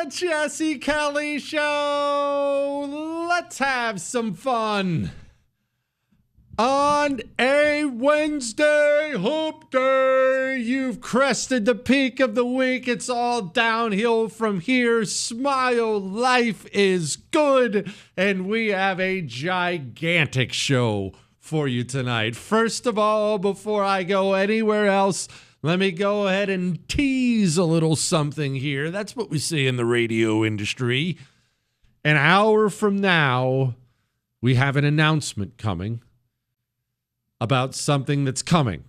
Jesse Kelly Show. Let's have some fun. On a Wednesday hump day, you've crested the peak of the week. It's all downhill from here. Smile, life is good. And we have a gigantic show for you tonight. First of all, before I go anywhere else, let me go ahead and tease a little something here. That's what we say in the radio industry. An hour from now, we have an announcement coming about something that's coming.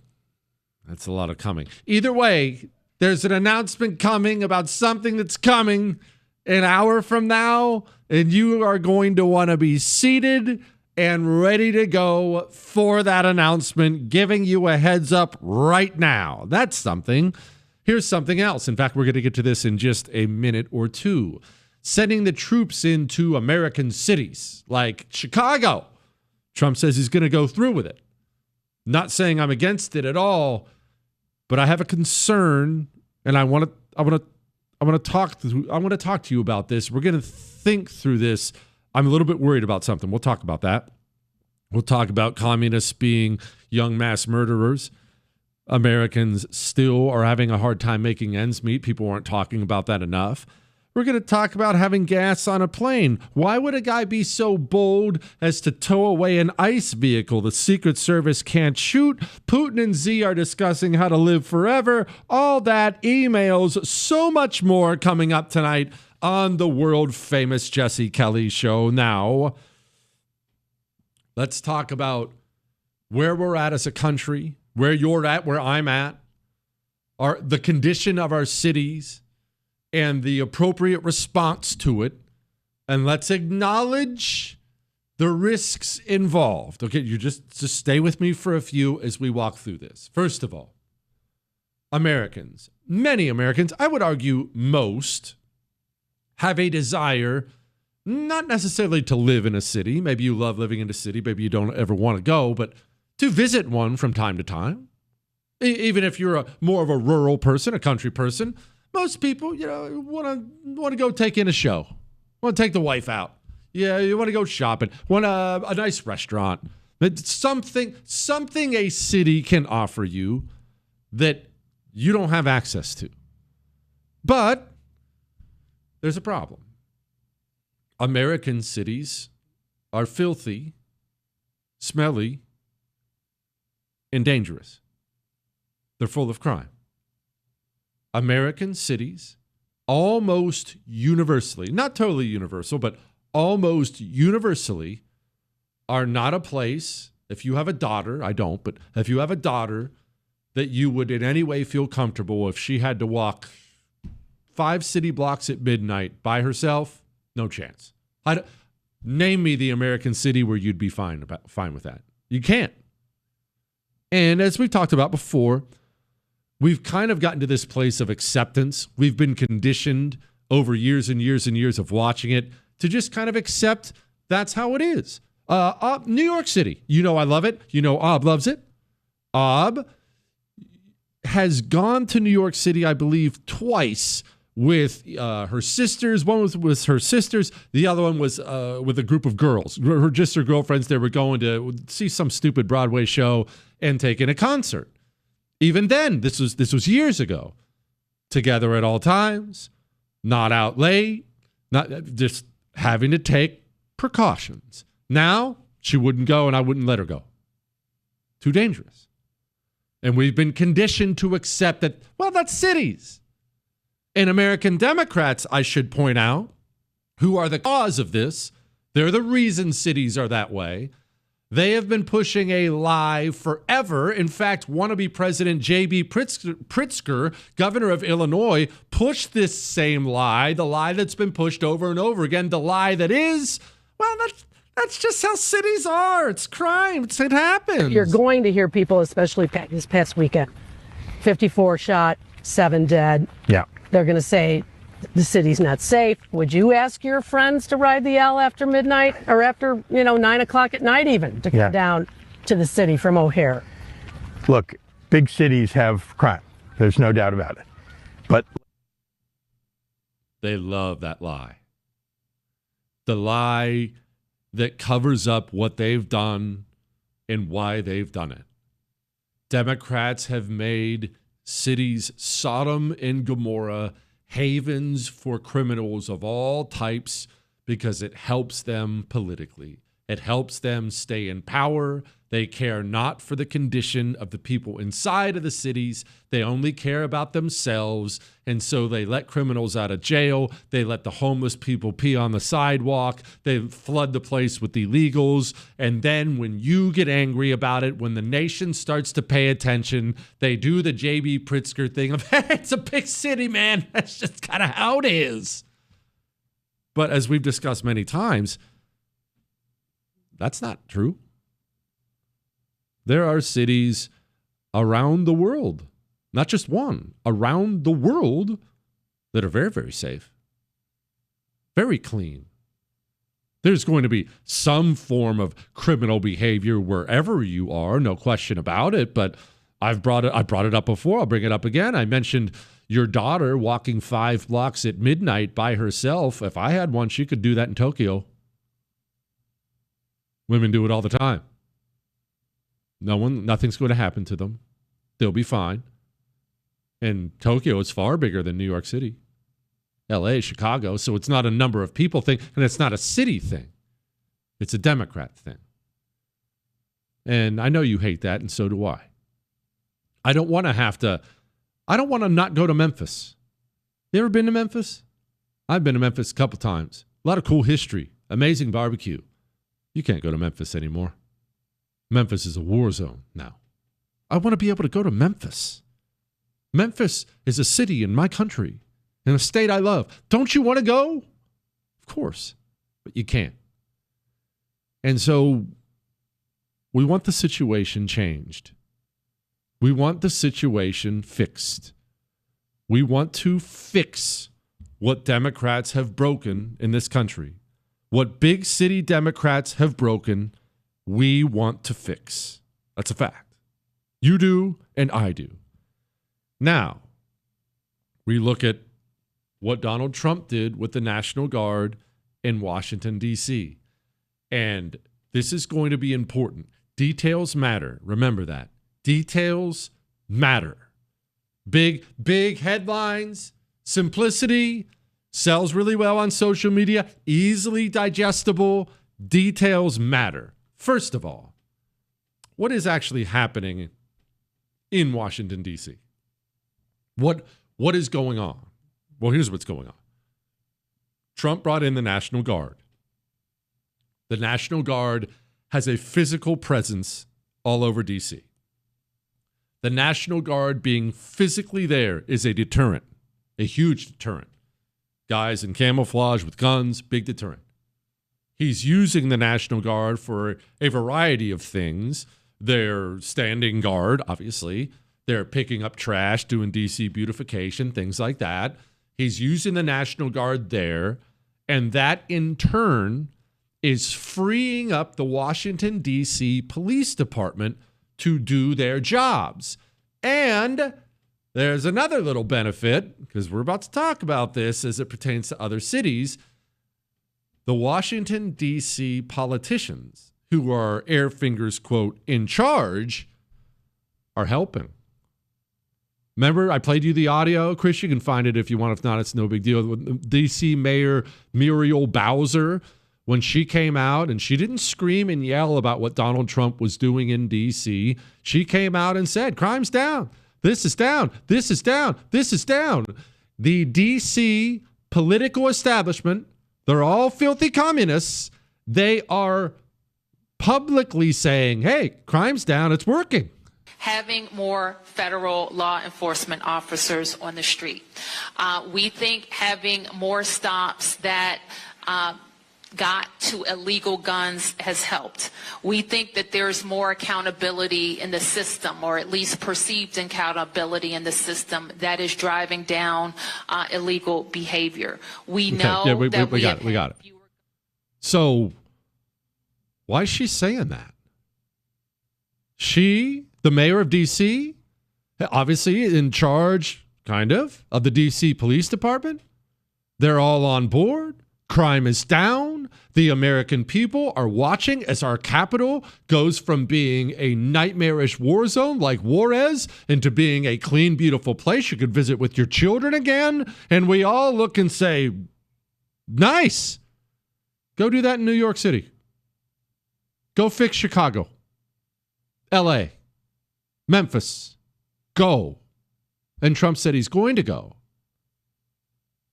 That's a lot of coming. Either way, there's an announcement coming about something that's coming an hour from now, and you are going to want to be seated and ready to go for that announcement, giving you a heads up right now. That's something. Here's something else. In fact, we're going to get to this in just a minute or two. Sending the troops into American cities like Chicago. Trump says he's going to go through with it. Not saying I'm against it at all, but I have a concern, and I want to talk to you about this. We're going to think through this. I'm a little bit worried about something. We'll talk about that. We'll talk about communists being young mass murderers. Americans still are having a hard time making ends meet. People aren't talking about that enough. We're going to talk about having gas on a plane. Why would a guy be so bold as to tow away an ICE vehicle the Secret Service can't shoot? Putin and Z are discussing how to live forever. All that, emails, so much more coming up tonight on the world-famous Jesse Kelly Show. Now, let's talk about where we're at as a country, where you're at, where I'm at, the condition of our cities, and the appropriate response to it. And let's acknowledge the risks involved. Okay, you just stay with me for a few as we walk through this. First of all, Americans, many Americans, I would argue most, have a desire not necessarily to live in a city. Maybe you love living in a city. Maybe you don't ever want to go, but to visit one from time to time. Even if you're more of a rural person, a country person, most people, want to go take in a show. Want to take the wife out. Yeah, you want to go shopping. Want a nice restaurant. It's something a city can offer you that you don't have access to. But there's a problem. American cities are filthy, smelly, and dangerous. They're full of crime. American cities, almost universally, not totally universal, but almost universally, are not a place, if you have a daughter, I don't, but if you have a daughter, that you would in any way feel comfortable if she had to walk 5 city blocks at midnight by herself. No chance. Name me the American city where you'd be fine with that. You can't. And as we've talked about before, we've kind of gotten to this place of acceptance. We've been conditioned over years and years and years of watching it to just kind of accept that's how it is. New York City, I love it. Ob loves it. Ob has gone to New York City, I believe, twice with her sisters. One was with her sisters. The other one was with a group of girls. Her girlfriends. They were going to see some stupid Broadway show and take in a concert. Even then, this was years ago. Together at all times, not out late, not just having to take precautions. Now, she wouldn't go and I wouldn't let her go. Too dangerous. And we've been conditioned to accept that, well, that's cities. And American Democrats, I should point out, who are the cause of this, they're the reason cities are that way. They have been pushing a lie forever. In fact, wannabe President J.B. Pritzker, governor of Illinois, pushed this same lie, the lie that's been pushed over and over again, the lie that is, well, that's just how cities are. It's crime. It happens. You're going to hear people, especially this past weekend, 54 shot, 7 dead. Yeah. They're going to say, the city's not safe. Would you ask your friends to ride the L after midnight or after, 9 o'clock at night even to come down to the city from O'Hare? Look, big cities have crime. There's no doubt about it. But They love that lie. The lie that covers up what they've done and why they've done it. Democrats have made cities Sodom and Gomorrah, havens for criminals of all types, because it helps them politically. It helps them stay in power. They care not for the condition of the people inside of the cities. They only care about themselves. And so they let criminals out of jail. They let the homeless people pee on the sidewalk. They flood the place with illegals. And then when you get angry about it, when the nation starts to pay attention, they do the J.B. Pritzker thing of, hey, it's a big city, man. That's just kind of how it is. But as we've discussed many times, that's not true. There are cities around the world, not just one, around the world that are very, very safe, very clean. There's going to be some form of criminal behavior wherever you are, no question about it, but I brought it up before. I'll bring it up again. I mentioned your daughter walking 5 blocks at midnight by herself. If I had one, she could do that in Tokyo. Women do it all the time. Nothing's going to happen to them. They'll be fine. And Tokyo is far bigger than New York City, LA, Chicago. So it's not a number of people thing, and it's not a city thing. It's a Democrat thing. And I know you hate that, and so do I. I don't want to not go to Memphis. You ever been to Memphis? I've been to Memphis a couple times. A lot of cool history, amazing barbecue. You can't go to Memphis anymore. Memphis is a war zone now. I want to be able to go to Memphis. Memphis is a city in my country, in a state I love. Don't you want to go? Of course, but you can't. And so we want the situation changed. We want the situation fixed. We want to fix what Democrats have broken in this country. What big city Democrats have broken, we want to fix. That's a fact. You do, and I do. Now, we look at what Donald Trump did with the National Guard in Washington, D.C. And this is going to be important. Details matter. Remember that. Details matter. Big headlines, simplicity, sells really well on social media, easily digestible. Details matter. First of all, what is actually happening in Washington, D.C.? What is going on? Well, here's what's going on. Trump brought in the National Guard. The National Guard has a physical presence all over D.C. The National Guard being physically there is a deterrent, a huge deterrent. Guys in camouflage with guns, big deterrent. He's using the National Guard for a variety of things. They're standing guard, obviously. They're picking up trash, doing D.C. beautification, things like that. He's using the National Guard there, and that in turn is freeing up the Washington, D.C. Police Department to do their jobs. And there's another little benefit, because we're about to talk about this as it pertains to other cities. The Washington, D.C. politicians, who are air fingers, quote, in charge, are helping. Remember, I played you the audio. Chris, you can find it if you want. If not, it's no big deal. D.C. Mayor Muriel Bowser, when she came out, and she didn't scream and yell about what Donald Trump was doing in D.C., she came out and said, crime's down. This is down. This is down. This is down. The D.C. political establishment, they're all filthy communists. They are publicly saying, hey, crime's down. It's working. Having more federal law enforcement officers on the street. We think having more stops that got to illegal guns has helped. We think that there's more accountability in the system, or at least perceived accountability in the system, that is driving down illegal behavior. We know that we got it. So why is she saying that? She, the mayor of D.C., obviously in charge, kind of the D.C. Police Department, They're all on board. Crime is down. The American people are watching as our capital goes from being a nightmarish war zone like Juarez into being a clean, beautiful place you could visit with your children again. And we all look and say, nice. Go do that in New York City. Go fix Chicago. LA. Memphis. Go. And Trump said he's going to go.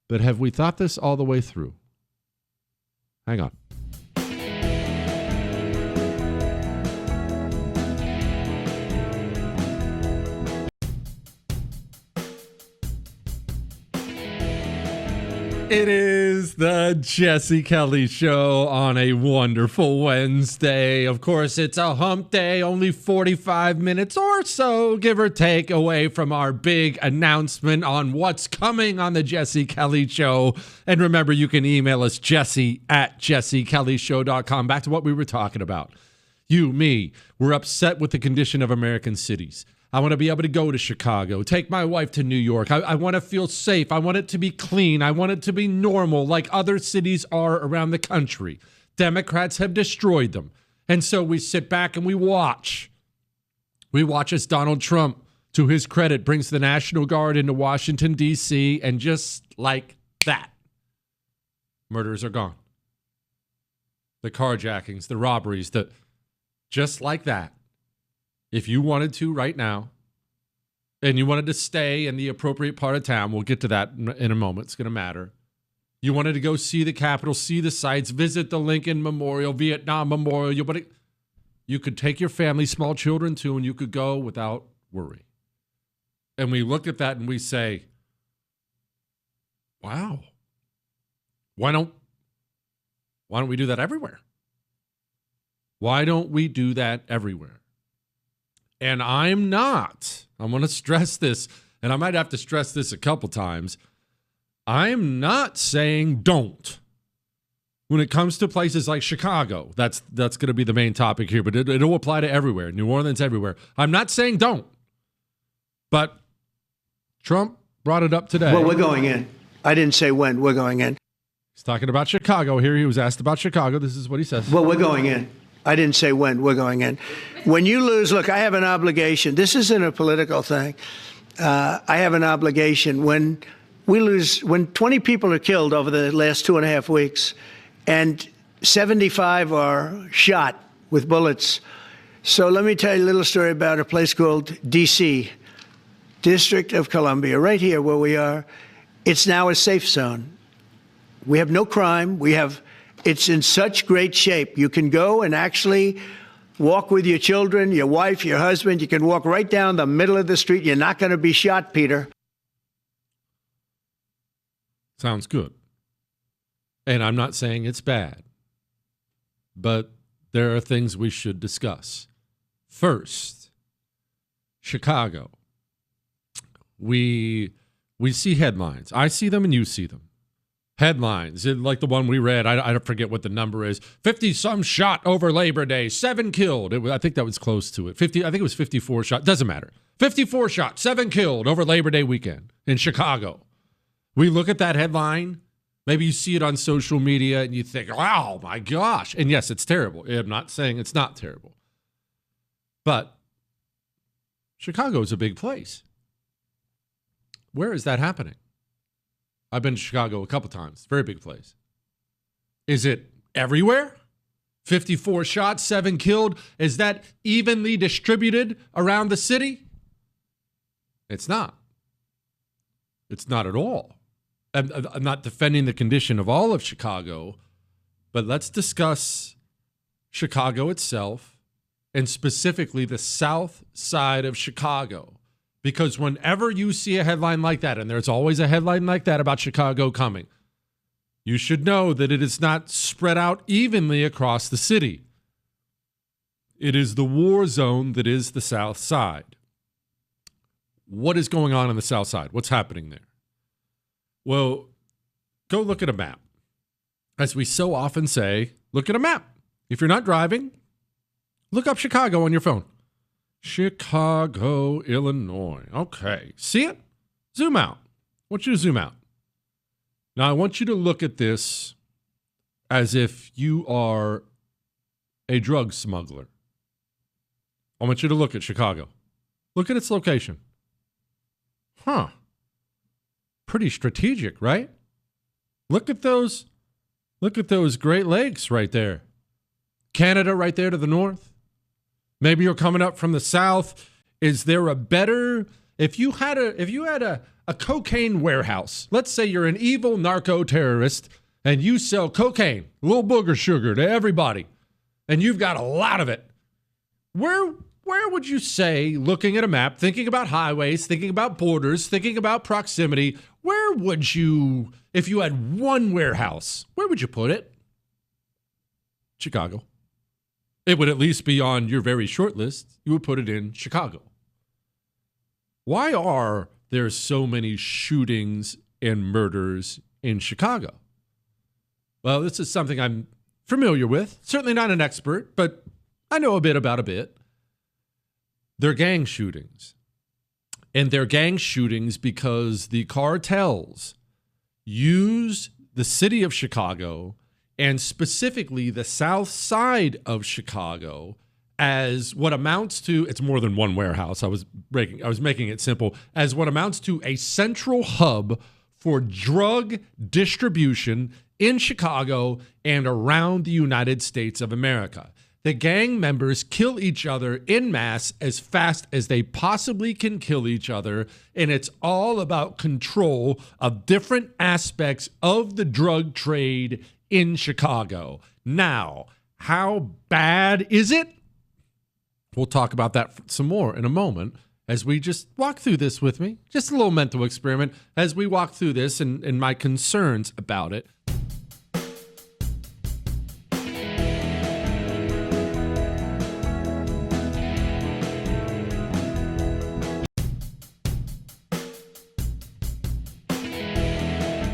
But have we thought this all the way through? Hang on. It is the Jesse Kelly Show on a wonderful Wednesday. Of course, it's a hump day, only 45 minutes or so, give or take, away from our big announcement on what's coming on the Jesse Kelly Show. And remember, you can email us, jesse@jessekellyshow.com. Back to what we were talking about. You, me, we're upset with the condition of American cities. I want to be able to go to Chicago, take my wife to New York. I want to feel safe. I want it to be clean. I want it to be normal like other cities are around the country. Democrats have destroyed them. And so we sit back and we watch. We watch as Donald Trump, to his credit, brings the National Guard into Washington, D.C., and just like that, murders are gone. The carjackings, the robberies, just like that. If you wanted to right now, and you wanted to stay in the appropriate part of town, we'll get to that in a moment. It's going to matter. You wanted to go see the Capitol, see the sights, visit the Lincoln Memorial, Vietnam Memorial. You could take your family, small children too, and you could go without worry. And we look at that and we say, wow, why don't we do that everywhere? Why don't we do that everywhere? And I'm going to stress this, and I might have to stress this a couple times. I'm not saying don't. When it comes to places like Chicago, that's going to be the main topic here, but it'll apply to everywhere. New Orleans, everywhere. I'm not saying don't. But Trump brought it up today. Well, we're going in. I didn't say when. We're going in. He's talking about Chicago here. He was asked about Chicago. This is what he says. Well, we're going in. I didn't say when. We're going in. When you lose, look, I have an obligation. This isn't a political thing. I have an obligation. When we lose, when 20 people are killed over the last 2.5 weeks and 75 are shot with bullets. So let me tell you a little story about a place called D.C., District of Columbia, right here where we are. It's now a safe zone. We have no crime. It's in such great shape. You can go and actually walk with your children, your wife, your husband. You can walk right down the middle of the street. You're not going to be shot, Peter. Sounds good. And I'm not saying it's bad, but there are things we should discuss. First, Chicago. We see headlines. I see them and you see them. Headlines, like the one we read, I forget what the number is. 50-some shot over Labor Day, 7 killed. I think that was close to it. I think it was 54 shot. Doesn't matter. 54 shot, 7 killed over Labor Day weekend in Chicago. We look at that headline. Maybe you see it on social media and you think, wow, my gosh. And yes, it's terrible. I'm not saying it's not terrible. But Chicago is a big place. Where is that happening? I've been to Chicago a couple times. Very big place. Is it everywhere? 54 shots, 7 killed. Is that evenly distributed around the city? It's not. It's not at all. I'm not defending the condition of all of Chicago, but let's discuss Chicago itself and specifically the south side of Chicago. Because whenever you see a headline like that, and there's always a headline like that about Chicago coming, you should know that it is not spread out evenly across the city. It is the war zone that is the south side. What is going on the south side? What's happening there? Well, go look at a map. As we so often say, look at a map. If you're not driving, look up Chicago on your phone. Chicago, Illinois. Okay. See it? Zoom out. I want you to zoom out. Now, I want you to look at this as if you are a drug smuggler. I want you to look at Chicago. Look at its location. Huh. Pretty strategic, right? Look at those Great Lakes right there. Canada right there to the north. Maybe you're coming up from the south. Is there a better, if you had a cocaine warehouse, let's say you're an evil narco terrorist and you sell cocaine, little booger sugar to everybody, and you've got a lot of it. Where would you say, looking at a map, thinking about highways, thinking about borders, thinking about proximity, where would you, if you had one warehouse, where would you put it? Chicago. It would at least be on your very short list. You would put it in Chicago. Why are there so many shootings and murders in Chicago? Well, this is something I'm familiar with. Certainly not an expert, but I know a bit about a bit. They're gang shootings. And they're gang shootings because the cartels use the city of Chicago and specifically the south side of Chicago as what amounts to, it's more than one warehouse. I was making it simple, as what amounts to a central hub for drug distribution in Chicago and around the United States of America. The gang members kill each other en masse as fast as they possibly can kill each other, and it's all about control of different aspects of the drug trade in Chicago. Now, how bad is it? We'll talk about that some more in a moment as we just walk through this with me. Just a little mental experiment as we walk through this and my concerns about it.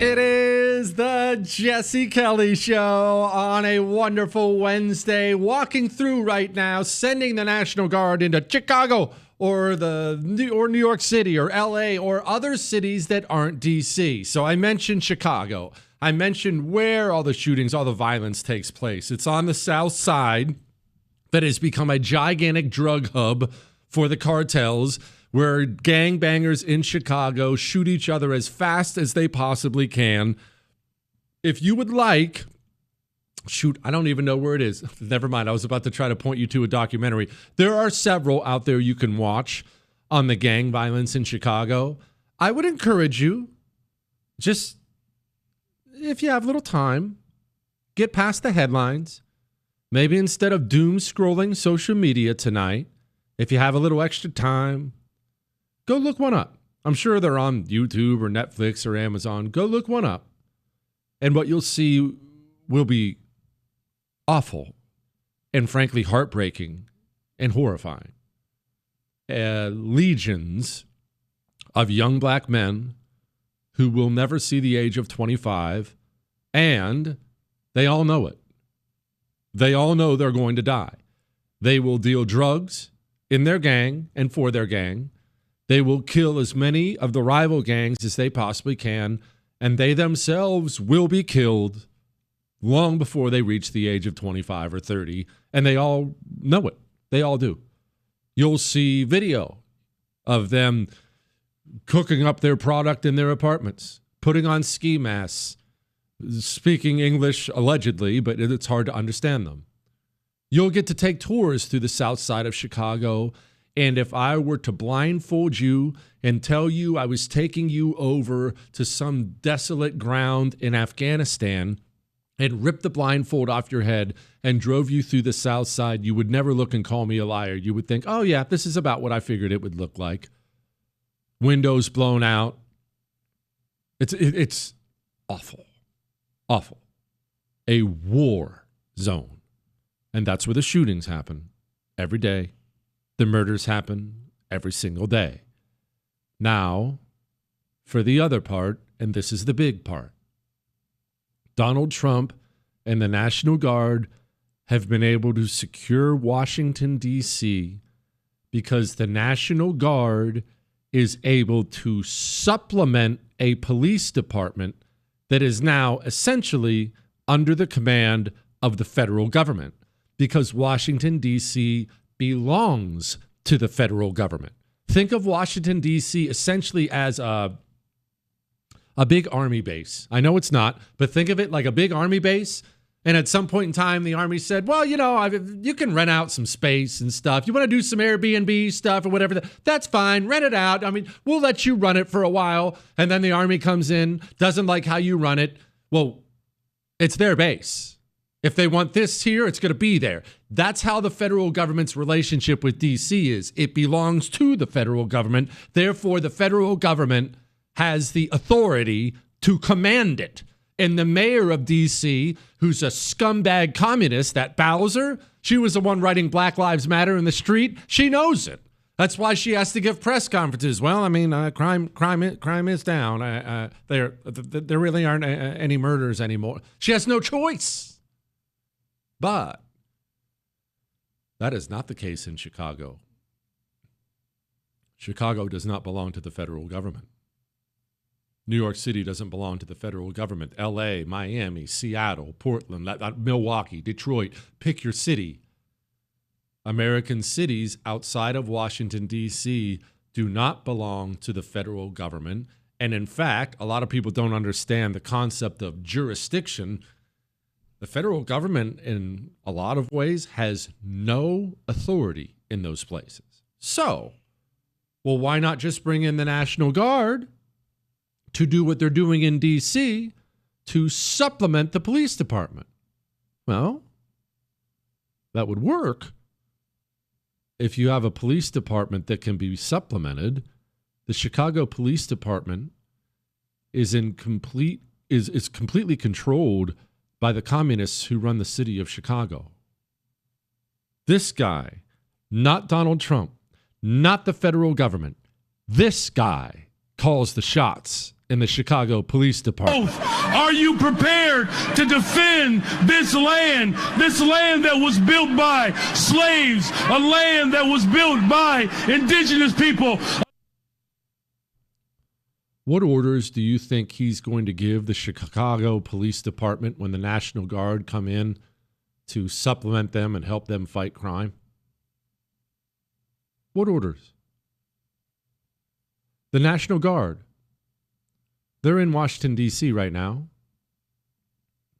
It is the Jesse Kelly Show on a wonderful Wednesday, walking through right now, sending the National Guard into Chicago or New York City or LA or other cities that aren't DC. So I mentioned Chicago. I mentioned where all the shootings, all the violence takes place. It's on the south side that has become a gigantic drug hub for the cartels, where gangbangers in Chicago shoot each other as fast as they possibly can. If you would like, shoot, I don't even know where it is. Never mind. I was about to try to point you to a documentary. There are several out there you can watch on the gang violence in Chicago. I would encourage you, just if you have a little time, get past the headlines. Maybe instead of doom scrolling social media tonight, if you have a little extra time, go look one up. I'm sure they're on YouTube or Netflix or Amazon. Go look one up. And what you'll see will be awful and frankly heartbreaking and horrifying. Legions of young black men who will never see the age of 25, and they all know it. They all know they're going to die. They will deal drugs in their gang and for their gang. They will kill as many of the rival gangs as they possibly can, and they themselves will be killed long before they reach the age of 25 or 30, and they all know it. They all do. You'll see video of them cooking up their product in their apartments, putting on ski masks, speaking English allegedly, but it's hard to understand them. You'll get to take tours through the south side of Chicago. And if I were to blindfold you and tell you I was taking you over to some desolate ground in Afghanistan and ripped the blindfold off your head and drove you through the south side, you would never look and call me a liar. You would think, oh yeah, this is about what I figured it would look like. Windows blown out. It's awful. Awful. A war zone. And that's where the shootings happen every day. The murders happen every single day. Now, for the other part, and this is the big part, Donald Trump and the National Guard have been able to secure Washington, D.C. because the National Guard is able to supplement a police department that is now essentially under the command of the federal government, because Washington, D.C. belongs to the federal government. Think of Washington, D.C. essentially as a big army base. I know it's not, but think of it like a big army base. And at some point in time, the Army said, well, you can rent out some space and stuff. You want to do some Airbnb stuff or whatever, that's fine. Rent it out. I mean, we'll let you run it for a while. And then the Army comes in, doesn't like how you run it. Well, it's their base. If they want this here, it's going to be there. That's how the federal government's relationship with D.C. is. It belongs to the federal government. Therefore, the federal government has the authority to command it. And the mayor of D.C., who's a scumbag communist, that Bowser, she was the one writing Black Lives Matter in the street. She knows it. That's why she has to give press conferences. Well, I mean, crime is down. There really aren't any murders anymore. She has no choice. But that is not the case in Chicago. Chicago does not belong to the federal government. New York City doesn't belong to the federal government. L.A., Miami, Seattle, Portland, Milwaukee, Detroit, pick your city. American cities outside of Washington, D.C. do not belong to the federal government. And in fact, a lot of people don't understand the concept of jurisdiction. The federal government, in a lot of ways, has no authority in those places. So, well, why not just bring in the National Guard to do what they're doing in D.C. to supplement the police department? Well, that would work if you have a police department that can be supplemented. The Chicago Police Department is completely controlled by the communists who run the city of Chicago. This guy, not Donald Trump, not the federal government, this guy calls the shots in the Chicago Police Department. Are you prepared to defend this land that was built by slaves, a land that was built by indigenous people? What orders do you think he's going to give the Chicago Police Department when the National Guard come in to supplement them and help them fight crime? What orders? The National Guard, they're in Washington, D.C. right now.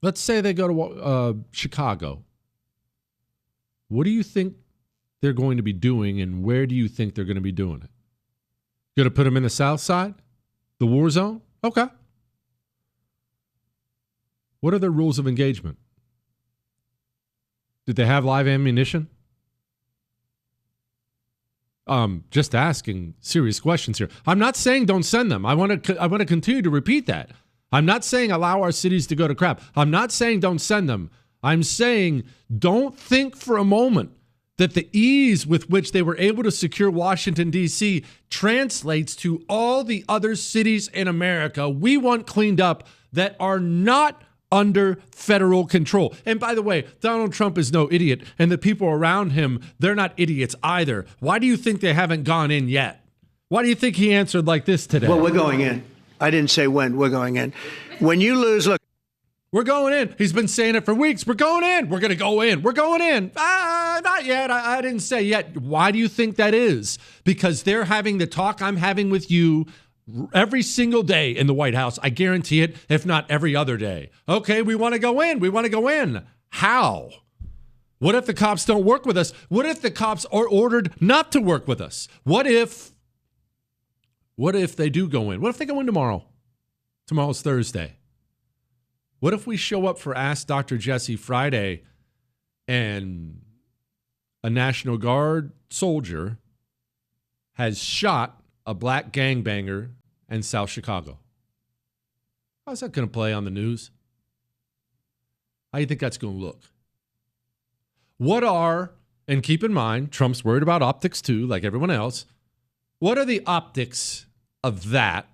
Let's say they go to Chicago. What do you think they're going to be doing, and where do you think they're going to be doing it? Going to put them in the South Side? The war zone? Okay. What are their rules of engagement? Did they have live ammunition? Just asking serious questions here. I'm not saying don't send them. I want to continue to repeat that. I'm not saying allow our cities to go to crap. I'm not saying don't send them. I'm saying don't think for a moment that the ease with which they were able to secure Washington, D.C. translates to all the other cities in America we want cleaned up that are not under federal control. And by the way, Donald Trump is no idiot, and the people around him, they're not idiots either. Why do you think they haven't gone in yet? Why do you think he answered like this today? Well, we're going in. I didn't say when. We're going in. When you lose, look. We're going in. He's been saying it for weeks. We're going in. We're going to go in. We're going in. Not yet. I didn't say yet. Why do you think that is? Because they're having the talk I'm having with you every single day in the White House. I guarantee it, if not every other day. Okay, we want to go in. We want to go in. How? What if the cops don't work with us? What if the cops are ordered not to work with us? What if they do go in? What if they go in tomorrow? Tomorrow's Thursday. What if we show up for Ask Dr. Jesse Friday and a National Guard soldier has shot a black gangbanger in South Chicago? How's that going to play on the news? How do you think that's going to look? And keep in mind, Trump's worried about optics too, like everyone else. What are the optics of that?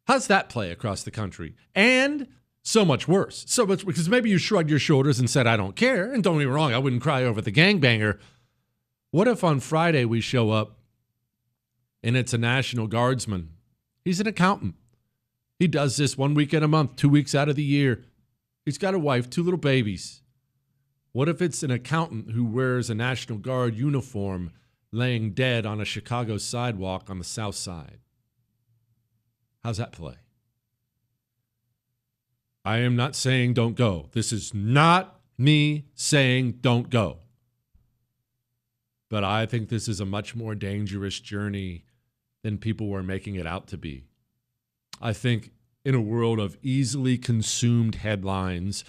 How's that play across the country? And so much worse. So much because maybe you shrugged your shoulders and said, I don't care. And don't get me wrong, I wouldn't cry over the gangbanger. What if on Friday we show up and it's a National Guardsman? He's an accountant. He does this 1 weekend a month, 2 weeks out of the year. He's got a wife, 2 little babies. What if it's an accountant who wears a National Guard uniform laying dead on a Chicago sidewalk on the South Side? How's that play? I am not saying don't go. This is not me saying don't go. But I think this is a much more dangerous journey than people were making it out to be. I think in a world of easily consumed headlines,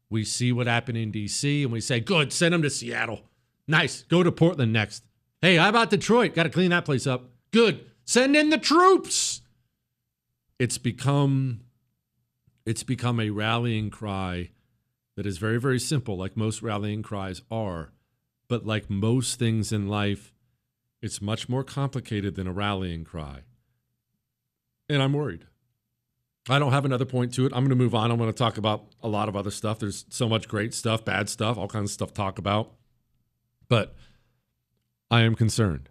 we see what happened in D.C. and we say, good, send them to Seattle. Nice, go to Portland next. Hey, how about Detroit? Got to clean that place up. Good, send in the troops. It's become a rallying cry that is very, very simple, like most rallying cries are. But like most things in life, it's much more complicated than a rallying cry. And I'm worried. I don't have another point to it. I'm going to move on. I'm going to talk about a lot of other stuff. There's so much great stuff, bad stuff, all kinds of stuff to talk about. But I am concerned.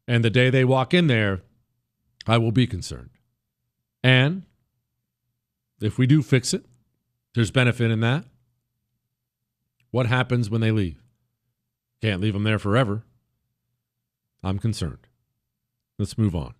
And the day they walk in there, I will be concerned. And if we do fix it, there's benefit in that. What happens when they leave? Can't leave them there forever. I'm concerned. Let's move on.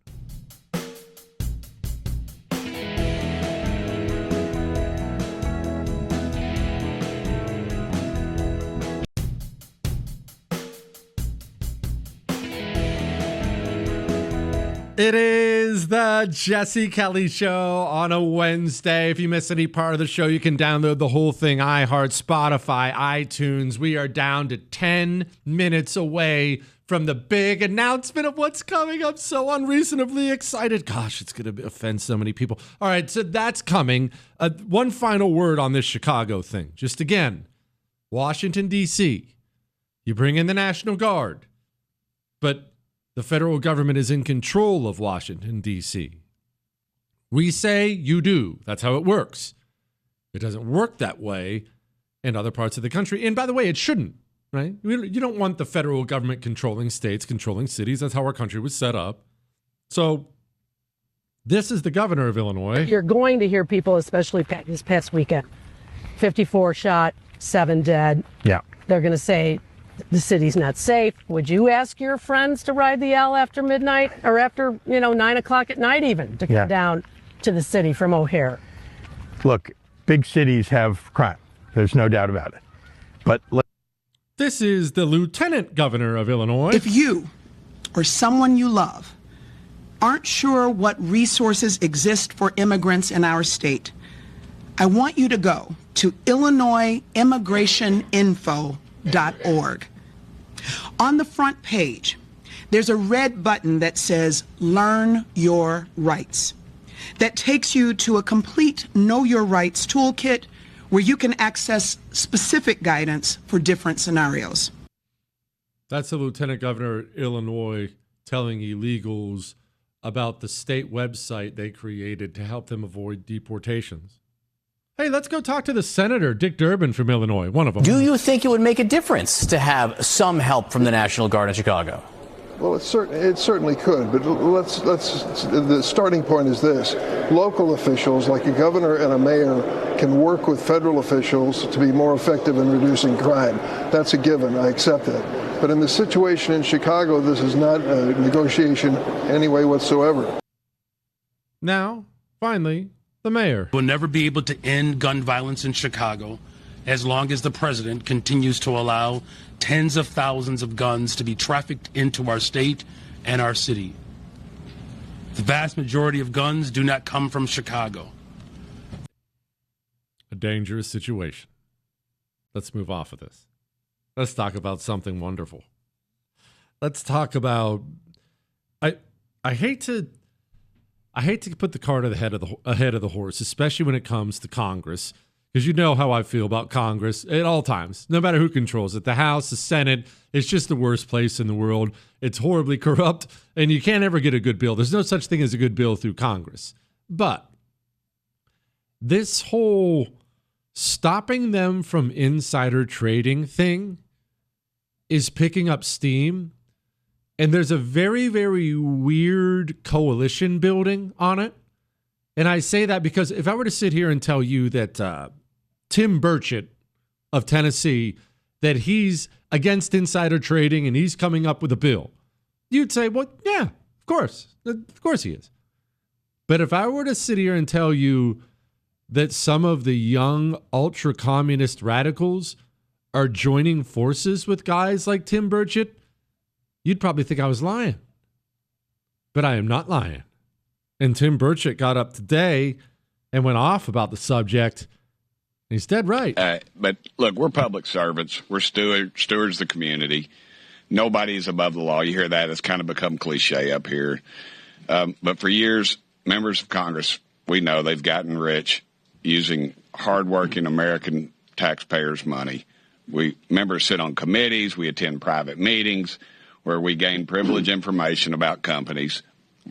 It is the Jesse Kelly Show on a Wednesday. If you miss any part of the show, you can download the whole thing, iHeart, Spotify, iTunes. We are down to 10 minutes away from the big announcement of what's coming. I'm so unreasonably excited. Gosh, it's going to offend so many people. All right, so that's coming. One final word on this Chicago thing. Just again, Washington, D.C., you bring in the National Guard, but the federal government is in control of Washington, D.C. We say you do. That's how it works. It doesn't work that way in other parts of the country. And by the way, it shouldn't, right? You don't want the federal government controlling states, controlling cities. That's how our country was set up. So this is the governor of Illinois. You're going to hear people, especially this past weekend, 54 shot, 7 dead. Yeah. They're going to say, the city's not safe. Would you ask your friends to ride the L after midnight or after, 9 o'clock at night even to come down to the city from O'Hare? Look, big cities have crime. There's no doubt about it. But this is the lieutenant governor of Illinois. If you or someone you love aren't sure what resources exist for immigrants in our state, I want you to go to IllinoisImmigrationInfo.org. On the front page, there's a red button that says Learn Your Rights. That takes you to a complete Know Your Rights toolkit where you can access specific guidance for different scenarios. That's the lieutenant governor of Illinois telling illegals about the state website they created to help them avoid deportations. Hey, let's go talk to the Senator, Dick Durbin from Illinois, one of them. Do you think it would make a difference to have some help from the National Guard in Chicago? Well, it certainly could, but the starting point is this. Local officials, like a governor and a mayor, can work with federal officials to be more effective in reducing crime. That's a given. I accept that. But in the situation in Chicago, this is not a negotiation any way whatsoever. Now, finally, the mayor. We'll never be able to end gun violence in Chicago as long as the president continues to allow tens of thousands of guns to be trafficked into our state and our city. The vast majority of guns do not come from Chicago. A dangerous situation. Let's move off of this. Let's talk about something wonderful. Let's talk about I hate to put the cart ahead of the horse, especially when it comes to Congress, because you know how I feel about Congress at all times, no matter who controls it. The House, the Senate, it's just the worst place in the world. It's horribly corrupt, and you can't ever get a good bill. There's no such thing as a good bill through Congress. But this whole stopping them from insider trading thing is picking up steam. And there's a very, very weird coalition building on it. And I say that because if I were to sit here and tell you that Tim Burchett of Tennessee, that he's against insider trading and he's coming up with a bill, you'd say, well, yeah, of course he is. But if I were to sit here and tell you that some of the young ultra-communist radicals are joining forces with guys like Tim Burchett, you'd probably think I was lying. But I am not lying. And Tim Burchett got up today and went off about the subject. He's dead right. But look, we're public servants. We're stewards of the community. Nobody's above the law. You hear that. It's kind of become cliche up here. But for years, members of Congress, we know they've gotten rich using hardworking American taxpayers' money. Members sit on committees. We attend private meetings where we gain privileged information about companies.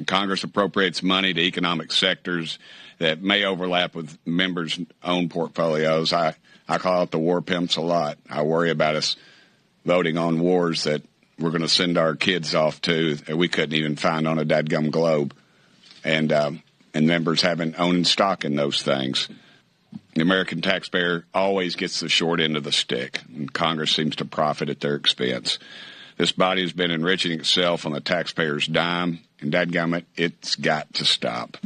Congress appropriates money to economic sectors that may overlap with members' own portfolios. I call it the war pimps a lot. I worry about us voting on wars that we're going to send our kids off to that we couldn't even find on a dadgum globe, and members owning stock in those things. The American taxpayer always gets the short end of the stick, and Congress seems to profit at their expense. This body has been enriching itself on the taxpayer's dime, and dadgummit, it's got to stop.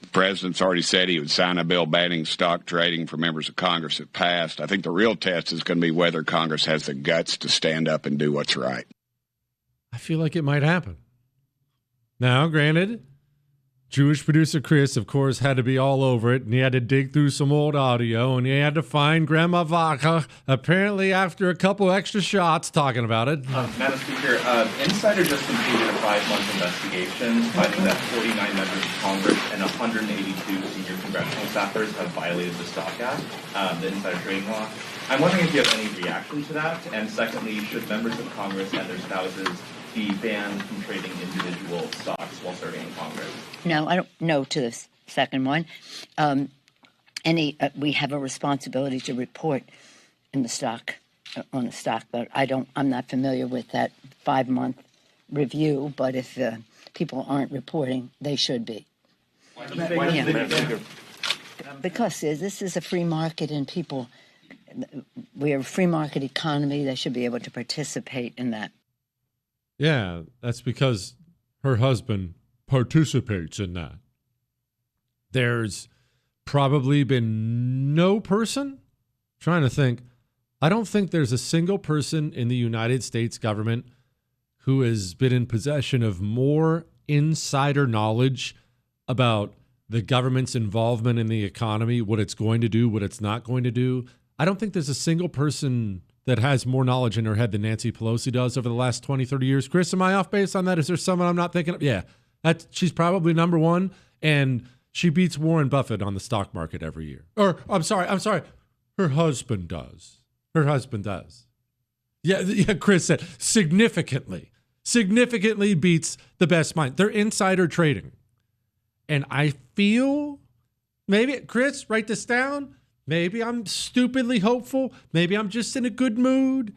The president's already said he would sign a bill banning stock trading for members of Congress if passed. I think the real test is going to be whether Congress has the guts to stand up and do what's right. I feel like it might happen. Now, granted, Jewish producer Chris, of course, had to be all over it, and he had to dig through some old audio, and he had to find Grandma Vaca, apparently after a couple extra shots talking about it. Madam Speaker, Insider just completed a 5-month investigation finding that 49 members of Congress and 182 senior congressional staffers have violated the Stock Act, the insider trading law. I'm wondering if you have any reaction to that, and secondly, should members of Congress and their spouses be banned from trading individual stocks while serving in Congress? No, I don't know to the second one. We have a responsibility to report in the stock, on the stock, but I'm not familiar with that 5-month review, but if people aren't reporting, they should be. Because this is a free market and we're a free market economy. They should be able to participate in that. Yeah, that's because her husband participates in that. There's probably been no person, trying to think, I don't think there's a single person in the United States government who has been in possession of more insider knowledge about the government's involvement in the economy, what it's going to do, what it's not going to do. I don't think there's a single person that has more knowledge in her head than Nancy Pelosi does over the last 20, 30 years. Chris, am I off base on that? Is there someone I'm not thinking of? Yeah, she's probably number one, and she beats Warren Buffett on the stock market every year. Or, I'm sorry, her husband does. Her husband does. Yeah, Chris said significantly beats the best mind. They're insider trading. And I feel, maybe, Chris, write this down. Maybe I'm stupidly hopeful. Maybe I'm just in a good mood.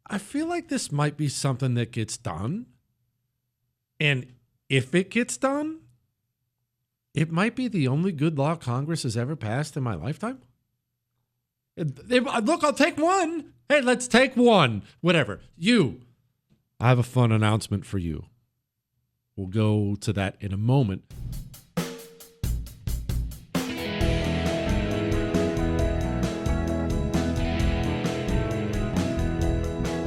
I feel like this might be something that gets done. And if it gets done, it might be the only good law Congress has ever passed in my lifetime. Look, I'll take one. Hey, let's take one. Whatever. I have a fun announcement for you. We'll go to that in a moment.